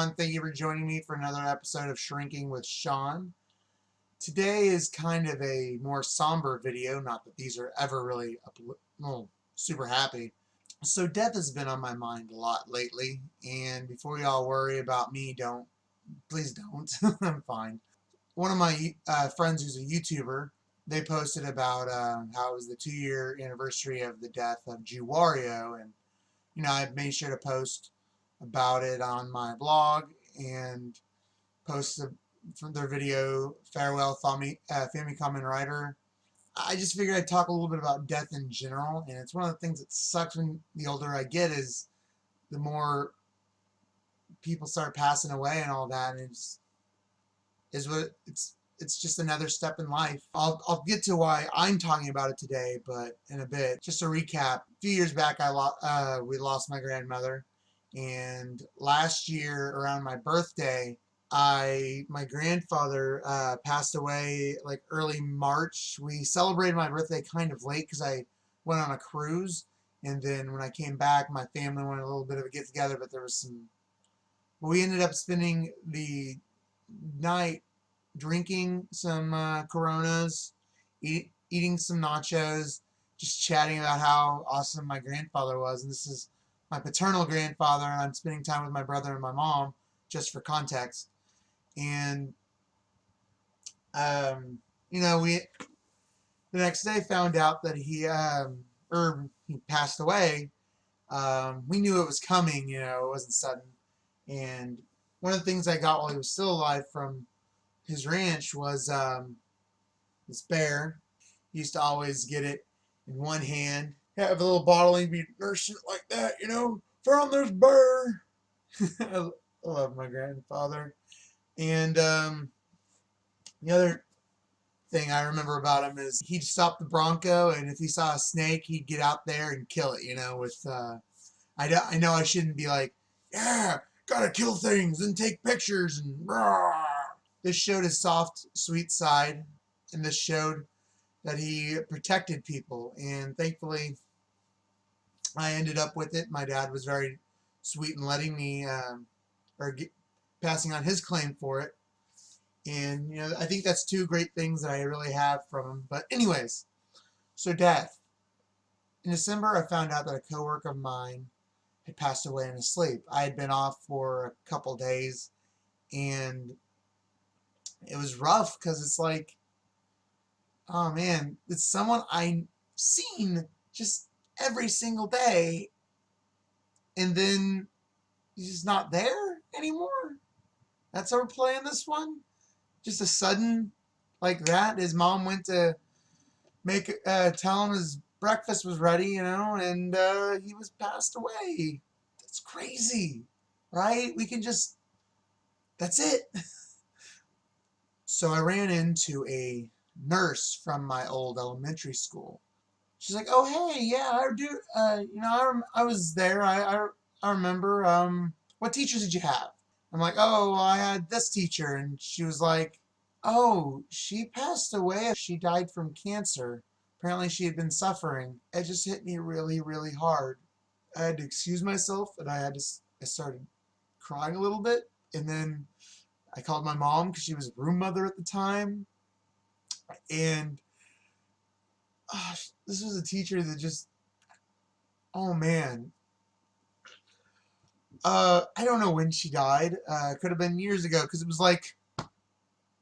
everyone. Thank you for joining me for another episode of Shrinking with Sean. Today is kind of a more somber video, not that these are ever really super happy. So death has been on my mind a lot lately, and before y'all worry about me, please don't. I'm fine. One of my friends who's a YouTuber, they posted about how it was the 2-year anniversary of the death of Wario, and I made sure to post about it on my blog and post from their video, Farewell Famicom and Writer. I just figured I'd talk a little bit about death in general, and it's one of the things that sucks when the older I get is the more people start passing away and all that, and it's just another step in life. I'll get to why I'm talking about it today, but in a bit. Just to recap, a few years back we lost my grandmother, and last year around my birthday, my grandfather passed away like early March. We celebrated my birthday kind of late because I went on a cruise, and then when I came back, my family went a little bit of a get together, but we ended up spending the night drinking some Coronas, eating some nachos, just chatting about how awesome my grandfather was. And this is my paternal grandfather, and I'm spending time with my brother and my mom, just for context. And we the next day found out that he passed away. We knew it was coming. It wasn't sudden. And one of the things I got while he was still alive from his ranch was this bear. He used to always get it in one hand, have a little bottle, and be nursing it like that, found this bear. I love my grandfather. And the other thing I remember about him is he'd stop the Bronco, and if he saw a snake, he'd get out there and kill it. I know I shouldn't be like, yeah, gotta kill things and take pictures and rah. This showed his soft, sweet side, and this showed that he protected people, and thankfully I ended up with it. My dad was very sweet in letting me passing on his claim for it. And I think that's two great things that I really have from him. But anyways, so death. In December, I found out that a coworker of mine had passed away in his sleep. I had been off for a couple days, and it was rough because it's like, oh man, it's someone I've seen just every single day, and then he's just not there anymore. That's how we're playing this one. Just a sudden like that. His mom went to tell him his breakfast was ready, and he was passed away. That's crazy, right? That's it. So I ran into a nurse from my old elementary school. She's like, "Oh, hey, yeah, I do. I was there. I remember. What teachers did you have?" I'm like, "Oh, well, I had this teacher," and she was like, "Oh, she passed away. She died from cancer. Apparently, she had been suffering." It just hit me really, really hard. I had to excuse myself, and I started crying a little bit, and then I called my mom because she was a room mother at the time, and this was a teacher that just, oh man. I don't know when she died. It could have been years ago, because it was like,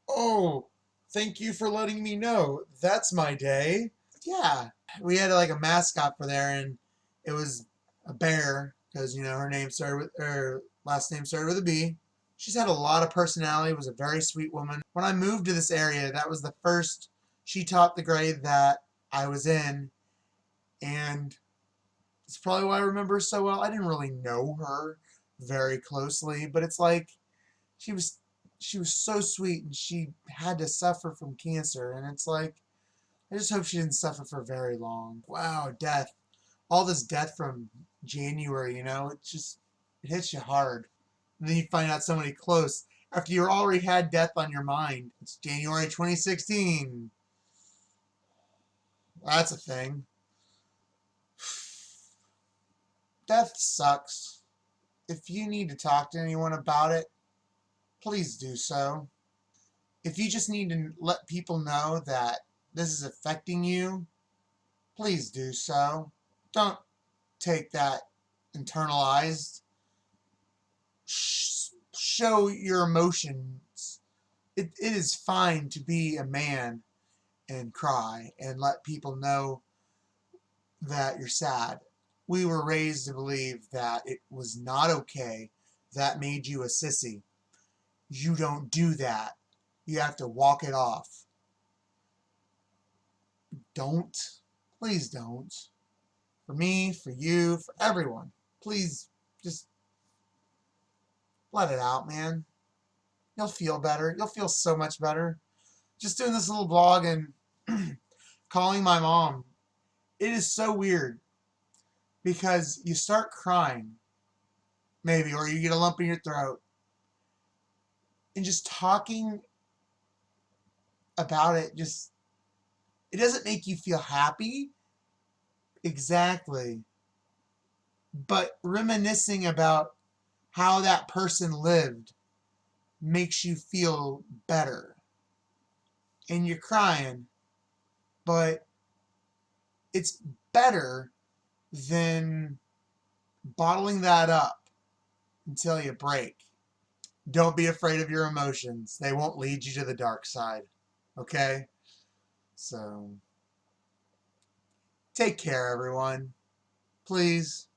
oh, thank you for letting me know. That's my day. Yeah. We had like a mascot for there, and it was a bear, because, her last name started with a B. She's had a lot of personality, was a very sweet woman. When I moved to this area, that was the first she taught the grade that I was in, and it's probably why I remember her so well. I didn't really know her very closely, but it's like she was so sweet, and she had to suffer from cancer, and it's like, I just hope she didn't suffer for very long. Wow, death. All this death from January, it hits you hard. And then you find out somebody close after you already had death on your mind. It's January 2016. That's a thing. Death sucks. If you need to talk to anyone about it, please do so. If you just need to let people know that this is affecting you, please do so. Don't take that internalized. Show your emotions. It is fine to be a man and cry and let people know that you're sad. We were raised to believe that it was not okay. That made you a sissy. You don't do that. You have to walk it off. Don't. Please don't. For me, for you, for everyone. Please just let it out, man. You'll feel better. You'll feel so much better. Just doing this little blog and calling my mom. It is so weird because you start crying, maybe, or you get a lump in your throat, and just talking about it it doesn't make you feel happy exactly, but reminiscing about how that person lived makes you feel better. And you're crying, but it's better than bottling that up until you break. Don't be afraid of your emotions. They won't lead you to the dark side. Okay? So, take care, everyone. Please.